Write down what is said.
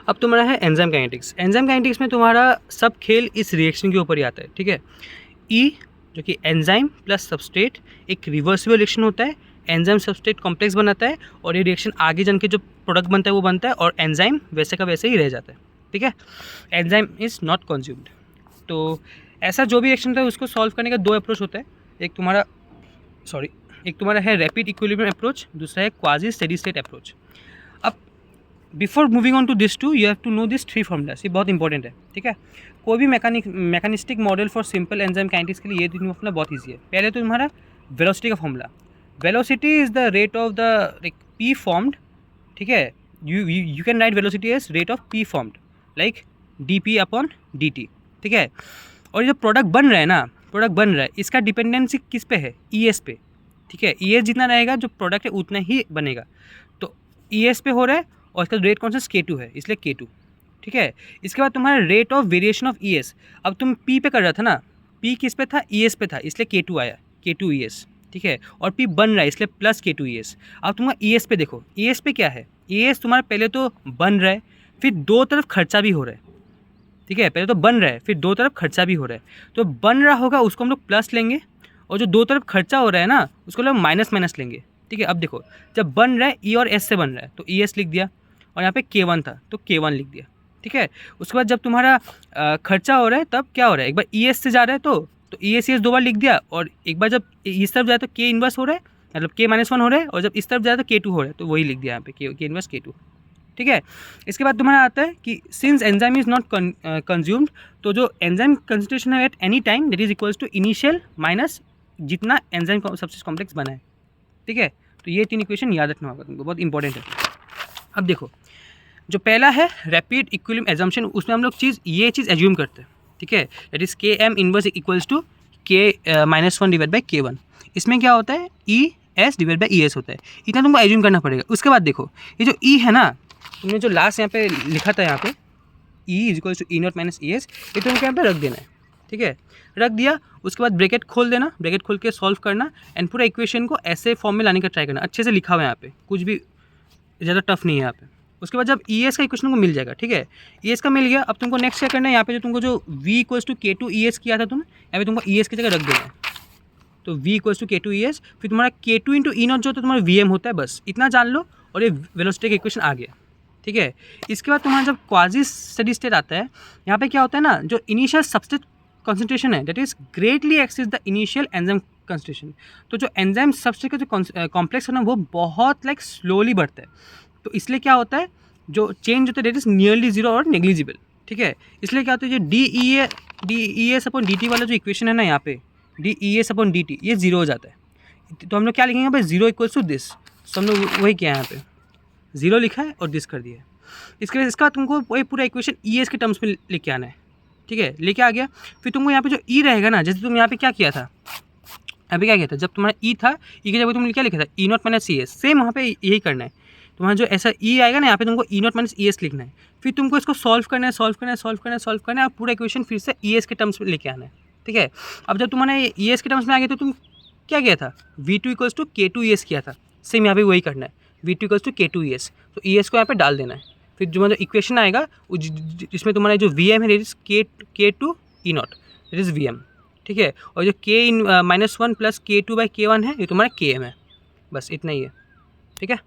अब तुम्हारा है एंजाइम काइनेटिक्स। एंजाइम काइनेटिक्स में तुम्हारा सब खेल इस रिएक्शन के ऊपर ही आता है, ठीक है। ई जो कि एंजाइम प्लस सबस्ट्रेट एक रिवर्सिबल रिएक्शन होता है, एंजाइम सबस्ट्रेट कॉम्प्लेक्स बनाता है और ये रिएक्शन आगे जन के जो प्रोडक्ट बनता है वो बनता है और एंजाइम वैसे का वैसे ही रह जाता है, ठीक है। Enzyme is not consumed. तो ऐसा जो भी रिएक्शन होता है उसको सॉल्व करने का दो अप्रोच होता है। एक तुम्हारा है रैपिड इक्विलिब्रियम अप्रोच, दूसरा है क्वाजी स्टेडी स्टेट अप्रोच। अब before moving on to this to you have to know this three formulas, ये बहुत इंपॉर्टेंट है, ठीक है। कोई भी mechanistic model for simple enzyme kinetics के लिए ये तीनों फॉर्मूला बहुत ईजी है। पहले तो तुम्हारा वेलोसिटी का formula, velocity is the rate of the P formed, ठीक है। You can write velocity as rate of P formed like D P upon D T, ठीक है। और ये जो प्रोडक्ट बन रहा है ना, इसका डिपेंडेंसी किस पे है, ई एस पे, ठीक है। ई एस जितना रहेगा जो प्रोडक्ट है उतना ही बनेगा। तो ई एस पे हो रहा है और इसका रेट कौन सा K2 है, इसलिए K2, ठीक है। इसके बाद तुम्हारा rate of variation of E S, अब तुम P पे कर रहा था ना, P किस पे था, ई एस पे था, इसलिए K2 आया, K2 ई एस, ठीक है। और P बन रहा है इसलिए प्लस K2 ई एस। अब तुम्हारा ई एस पे देखो, ई एस पे क्या है, ई एस तुम्हारा पहले तो बन रहा है फिर दो तरफ खर्चा भी हो रहा है, ठीक है। पहले तो बन रहा है फिर दो तरफ खर्चा भी हो रहा है। तो बन रहा होगा उसको हम लोग प्लस लेंगे और जो दो तरफ खर्चा हो रहा है ना उसको लोग माइनस लेंगे, ठीक है। अब देखो जब बन रहा है ई और एस से बन रहा है तो ई एस लिख दिया और यहाँ पे K1 था तो K1 लिख दिया, ठीक है। उसके बाद जब तुम्हारा खर्चा हो रहा है तब क्या हो रहा है, एक बार ई एस से जा रहा है तो ई एस दो बार लिख दिया और एक बार जब इस तरफ जाए तो K इन्वर्स हो रहा है, मतलब K-1 हो रहा है और जब इस तरफ जाए तो K2 हो रहा है तो वही लिख दिया यहाँ पे K इन्वर्स K2, ठीक है। इसके बाद तुम्हारा आता है कि since enzyme is not consumed, तो जो एंजाइम कंसंट्रेशन है at any time that is equals to initial minus जितना एंजाइम सबस्ट्रेट कॉम्प्लेक्स बना है, ठीक है। तो ये तीन इक्वेशन याद रखना होगा तुमको, बहुत इंपॉर्टेंट है। अब देखो जो पहला है रैपिड इक्विलिब्रियम एजम्पशन, उसमें हम लोग ये चीज़ एज्यूम करते हैं, ठीक है। That is Km inverse equals to K-1 divide by K1। इसमें क्या होता है, E S divide by E S होता है, इतना तुमको एज्यूम करना पड़ेगा। उसके बाद देखो ये जो ई है ना, तुमने जो लास्ट यहाँ पे लिखा था, यहाँ पे E is equals to E naught minus E S, ये तुमको यहाँ पे रख देना है, ठीक है। रख दिया, उसके बाद ब्रैकेट खोल देना, ब्रैकेट खोल के सॉल्व करना एंड पूरा इक्वेशन को ऐसे फॉर्म में लाने का ट्राई करना। अच्छे से लिखा हुआ है यहाँ पे, कुछ भी ज़्यादा टफ नहीं है यहाँ पे। उसके बाद जब ई एस का इक्वेशन को मिल जाएगा, ठीक है, ई एस का मिल गया। अब तुमको नेक्स्ट क्या करना है, यहाँ पे जो तुमको जो v equals to K2 E S किया था तुम, यहाँ पे तुमको ई एस की जगह रख देना है। तो v equals to K2 E S, फिर तुम्हारा K2 इंटू ई नॉट जो होता है तुम्हारा VM होता है, बस इतना जान लो और ये वेलोसिटी का इक्वेशन आ गया, ठीक है। इसके बाद तुम्हारा जब क्वाजी स्टेडी स्टेट आता है, यहाँ पे क्या होता है ना, जो इनिशियल सबस्ट्रेट कंसंट्रेशन है that is greatly exceeds the initial enzyme concentration. तो जो एंजाइम सबस्ट्रेट का जो कॉम्प्लेक्स है ना वो बहुत स्लोली बढ़ता है। तो इसलिए क्या होता है, जो चेंज होता है दैट इज नियरली जीरो और नेग्लिजिबल, ठीक है। इसलिए क्या होता है, जो D E S upon D T वाला जो इक्वेशन है ना, यहाँ पे D E S upon D T ये जीरो हो जाता है। तो हम लोग क्या लिखेंगे यहाँ पे, जीरो इक्वल्स टू दिस। तो हम लोग वही किया है, यहाँ पे जीरो लिखा है और दिस कर दिया है। इसका बाद तुमको वही पूरा इक्वेशन ई एस के टर्म्स में लेके आना है, ठीक है। लेके आ गया, फिर तुमको यहाँ पे जो ई रहेगा ना, जैसे तुम यहाँ पे क्या किया था, यहाँ पे क्या किया था, जब तुम्हारा ई था, ई की जगह तुमने क्या लिखा था, E naught minus E S, same वहाँ पे यही करना है। तुम्हारा जो ऐसा ई आएगा ना, यहाँ पे तुमको ई नॉट माइनस ई एस लिखना है। फिर तुमको इसको सॉल्व करना है और पूरा इक्वेशन फिर से ई एस के टर्म्स में लेके आना है, ठीक है। अब जब तुम्हारे ई एस के टर्म्स में आ गया तो तुम क्या किया था, V2 equals to K2 E S किया था, सेम यहाँ पे वही करना है, V2 equals to K2 E S. तो ई एस को यहाँ पे डाल देना है। फिर जो मतलब इक्वेशन आएगा जिसमें तुम्हारा जो VM है that is K2 E not that is VM, ठीक है। और जो K-1 plus K2 by K1 है ये तुम्हारा Km है, बस इतना ही है, ठीक है।